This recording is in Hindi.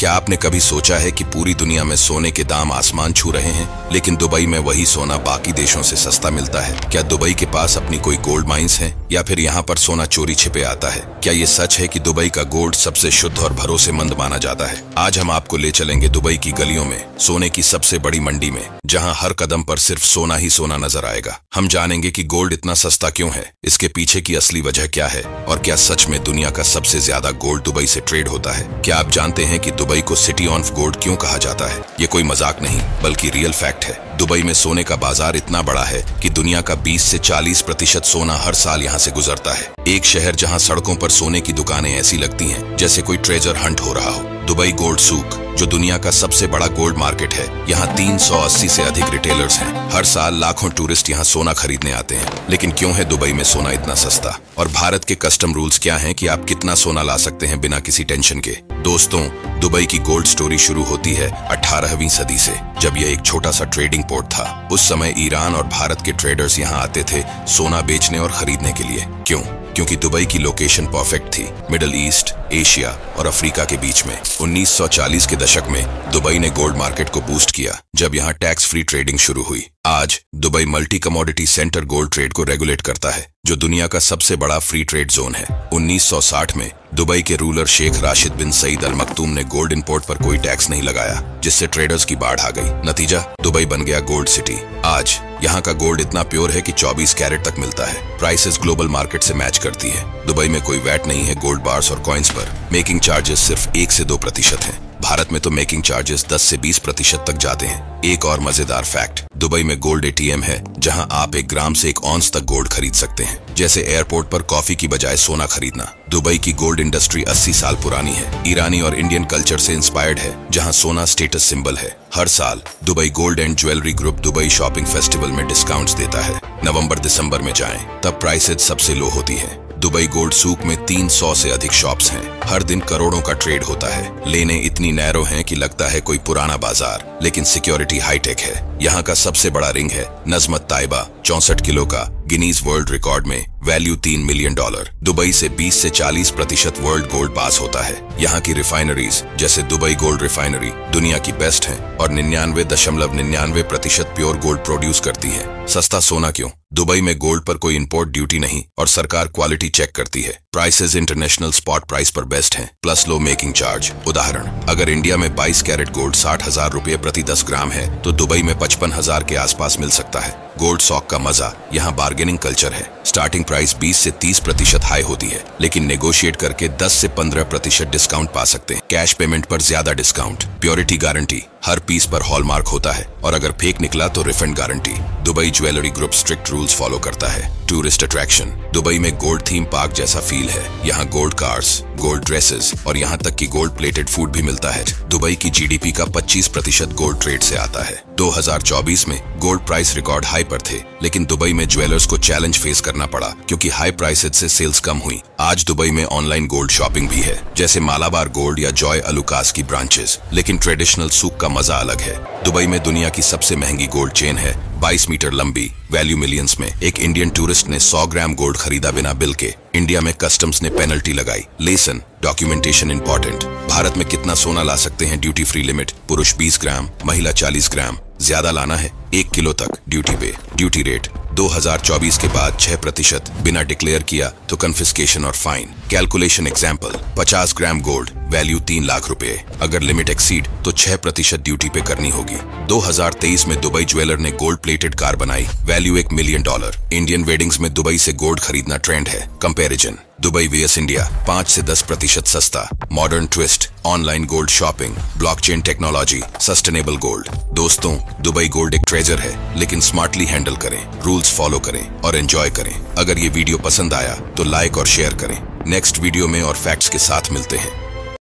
क्या आपने कभी सोचा है कि पूरी दुनिया में सोने के दाम आसमान छू रहे हैं, लेकिन दुबई में वही सोना बाकी देशों से सस्ता मिलता है? क्या दुबई के पास अपनी कोई गोल्ड माइंस हैं, या फिर यहाँ पर सोना चोरी छिपे आता है? क्या ये सच है कि दुबई का गोल्ड सबसे शुद्ध और भरोसेमंद माना जाता है? आज हम आपको ले चलेंगे दुबई की गलियों में, सोने की सबसे बड़ी मंडी में, जहाँ हर कदम पर सिर्फ सोना ही सोना नजर आएगा। हम जानेंगे कि गोल्ड इतना सस्ता क्यों है, इसके पीछे की असली वजह क्या है, और क्या सच में दुनिया का सबसे ज्यादा गोल्ड दुबई से ट्रेड होता है? क्या आप जानते हैं कि दुबई को सिटी ऑफ गोल्ड क्यों कहा जाता है? ये कोई मजाक नहीं बल्कि रियल फैक्ट है। दुबई में सोने का बाजार इतना बड़ा है कि दुनिया का 20 से 40% सोना हर साल यहाँ से गुजरता है। एक शहर जहाँ सड़कों पर सोने की दुकानें ऐसी लगती हैं जैसे कोई ट्रेजर हंट हो रहा हो। दुबई गोल्ड सूक, जो दुनिया का सबसे बड़ा गोल्ड मार्केट है, यहाँ 380 से अधिक रिटेलर्स हैं। हर साल लाखों टूरिस्ट यहाँ सोना खरीदने आते हैं। लेकिन क्यों है दुबई में सोना इतना सस्ता? और भारत के कस्टम रूल्स क्या हैं कि आप कितना सोना ला सकते हैं बिना किसी टेंशन के? दोस्तों, दुबई की गोल्ड स्टोरी शुरू होती है 18वीं सदी से, जब यह एक छोटा सा ट्रेडिंग पोर्ट था। उस समय ईरान और भारत के ट्रेडर्स यहाँ आते थे सोना बेचने और खरीदने के लिए। क्यों? क्योंकि दुबई की लोकेशन परफेक्ट थी, मिडिल ईस्ट, एशिया और अफ्रीका के बीच में। 1940 के दशक में दुबई ने गोल्ड मार्केट को बूस्ट किया, जब यहाँ टैक्स फ्री ट्रेडिंग शुरू हुई। आज Dubai multi commodity centre gold trade को रेगुलेट करता है, जो दुनिया का सबसे बड़ा फ्री ट्रेड जोन है। 1960 में दुबई के रूलर शेख राशिद बिन सईद अल मखतूम ने गोल्ड इंपोर्ट पर कोई टैक्स नहीं लगाया, जिससे ट्रेडर्स की बाढ़ आ गई। नतीजा, दुबई बन गया गोल्ड सिटी। आज यहाँ का गोल्ड इतना प्योर है कि 24 कैरेट तक मिलता है। प्राइसेस ग्लोबल मार्केट से मैच करती है। दुबई में कोई वैट नहीं है गोल्ड बार्स और कॉइन्स पर। मेकिंग चार्जेस सिर्फ 1 से 2% हैं। भारत में तो मेकिंग चार्जेस 10 से 20% तक जाते हैं। एक और मजेदार फैक्ट, दुबई में गोल्ड ATM है, जहां आप 1 ग्राम से 1 औंस तक गोल्ड खरीद सकते हैं। जैसे एयरपोर्ट पर कॉफी की बजाय सोना खरीदना। दुबई की गोल्ड इंडस्ट्री 80 साल पुरानी है। ईरानी और इंडियन कल्चर से इंस्पायर्ड है, जहां सोना स्टेटस सिंबल है। हर साल Dubai gold and jewellery group Dubai shopping festival में डिस्काउंट्स देता है। नवंबर-दिसंबर में जाएं, तब प्राइसेस सबसे लो होती है। दुबई गोल्ड सूक में 300 से अधिक शॉप्स हैं। हर दिन करोड़ों का ट्रेड होता है। लेने इतनी नैरो हैं कि लगता है कोई पुराना बाजार, लेकिन सिक्योरिटी हाईटेक है। यहाँ का सबसे बड़ा रिंग है नजमत ताइबा, 64 किलो का, गिनीज वर्ल्ड रिकॉर्ड में, वैल्यू $3 मिलियन। दुबई से 20 से 40% वर्ल्ड गोल्ड पास होता है। यहाँ की रिफाइनरीज जैसे दुबई गोल्ड रिफाइनरी दुनिया की बेस्ट हैं और 99.99% प्योर गोल्ड प्रोड्यूस करती है। सस्ता सोना क्यों? दुबई में गोल्ड पर कोई इंपोर्ट ड्यूटी नहीं और सरकार क्वालिटी चेक करती है। प्राइसेस इंटरनेशनल स्पॉट प्राइस पर बेस्ट हैं, प्लस लो मेकिंग चार्ज। उदाहरण, अगर इंडिया में 22 कैरेट गोल्ड 60,000 रुपये प्रति 10 ग्राम है, तो दुबई में 55,000 के आसपास मिल सकता है। गोल्ड सॉक का मजा, यहाँ बार्गेनिंग कल्चर है। स्टार्टिंग प्राइस 20 से 30% हाई होती है, लेकिन नेगोशिएट करके 10 से 15% डिस्काउंट पा सकते हैं। कैश पेमेंट पर ज्यादा डिस्काउंट। प्योरिटी गारंटी, हर पीस पर हॉलमार्क होता है और अगर फेक निकला तो refund guarantee. Dubai jewellery group strict rules follow करता है। टूरिस्ट अट्रैक्शन, दुबई में गोल्ड थीम पार्क जैसा फील है। यहाँ गोल्ड कार्स, गोल्ड ड्रेसेस और यहाँ तक कि गोल्ड प्लेटेड फूड भी मिलता है। दुबई की GDP का 25% गोल्ड ट्रेड से आता है। 2024 में गोल्ड प्राइस रिकॉर्ड हाई पर थे, लेकिन दुबई में ज्वेलर्स को चैलेंज फेस करना पड़ा क्योंकि हाई प्राइसेस से सेल्स कम हुई। आज दुबई में ऑनलाइन गोल्ड शॉपिंग भी है, जैसे मालाबार गोल्ड या जॉय अलुकास की ब्रांचेस, लेकिन ट्रेडिशनल सूक का मजा अलग है। दुबई में दुनिया की सबसे महंगी गोल्ड चेन है, 22 मीटर लंबी, वैल्यू मिलियंस में। एक इंडियन टूरिस्ट ने 100 ग्राम गोल्ड खरीदा बिना बिल के। इंडिया में कस्टम्स ने पेनल्टी लगाई। Lesson, documentation important. भारत में कितना सोना ला सकते हैं? ड्यूटी फ्री लिमिट, पुरुष 20 ग्राम, महिला 40 ग्राम। ज्यादा लाना है 1 किलो तक, ड्यूटी पे। ड्यूटी रेट 2024 के बाद 6%। बिना डिक्लेयर किया तो कन्फिस्केशन और fine. Calculation example, 50 gram gold, value 3 lakh रुपए। अगर लिमिट एक्सीड तो 6% ड्यूटी पे करनी होगी। 2023 में दुबई ज्वेलर ने गोल्ड प्लेटेड कार बनाई, वैल्यू $1 मिलियन। इंडियन वेडिंग्स में दुबई से गोल्ड खरीदना ट्रेंड है। कंपैरिजन, दुबई vs इंडिया 5 से 10% सस्ता। Modern twist, online gold shopping, blockchain technology, sustainable gold. दोस्तों, दुबई गोल्ड एक ट्रेजर है, लेकिन स्मार्टली हैंडल करें, रूल्स फॉलो करें और एंजॉय करें। अगर ये वीडियो पसंद आया तो लाइक और शेयर करें। नेक्स्ट वीडियो में और फैक्ट्स के साथ मिलते हैं।